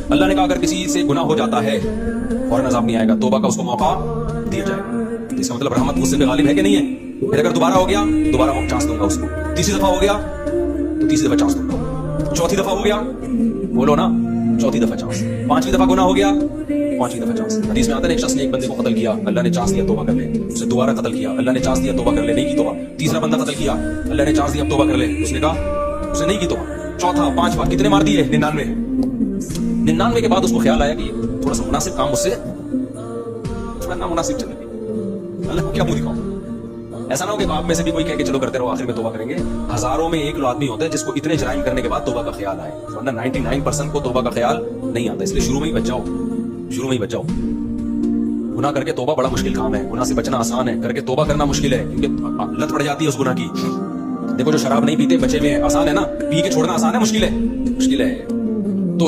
اللہ نے کہا اگر کسی سے گناہ ہو جاتا ہے فوراً عذاب نہیں آئے گا, توبہ کا اس کو موقع دیا جائے گا. اس کا مطلب رحمت غصے پہ غالب ہے کہ نہیں ہے؟ پھر اگر دوبارہ ہو گیا دوبارہ میں چانس دوں گا اس کو, تیسری دفعہ ہو گیا تو تیسری دفعہ چانس دوں گا, چوتھی دفعہ ہو گیا بولو نا چوتھی دفعہ چانس, پانچویں دفعہ گناہ ہو گیا پانچویں دفعہ چانس. حدیث میں آتا ہے ایک شخص نے ایک بندے کو قتل کیا, اللہ نے چانس دیا توبہ کر لے, اسے دوبارہ قتل کیا, اللہ نے چانس دیا توبہ کر لے, نہیں کی توبہ. تیسرا بندہ قتل کیا, اللہ نے چانس دیا توبہ کر لے, اس نے کہا اس نے نہیں کی توبہ. چوتھا پانچواں کتنے مار دیے؟ 99 کے بعد اس کو خیال آیا کہ تھوڑا سا مناسب کام مجھ سے تھوڑا نامناسب چل رہی, اللہ کو کیا منہ دکھاؤں. ایسا نہ ہو کہ آپ میں سے بھی کوئی کہہ کہ چلو کرتے رہو آخر میں توبہ کریں گے. ہزاروں میں ایک آدمی ہوتا ہے جس کو اتنے جرائم کرنے کے بعد توبہ کا خیال آئے, ورنہ 99% کو توبہ کا خیال نہیں آتا. اس لیے شروع میں ہی بچ جاؤ, شروع میں ہی بچ جاؤ. گناہ کر کے توبہ بڑا مشکل کام ہے, گناہ سے بچنا آسان ہے, کر کے توبہ کرنا مشکل ہے کیونکہ لت پڑ جاتی ہے اس گناہ کی. دیکھو جو شراب نہیں پیتے بچے ہوئے ہیں, آسان ہے نا, پی کے چھوڑنا آسان ہے مشکل ہے؟ مشکل ہے. تو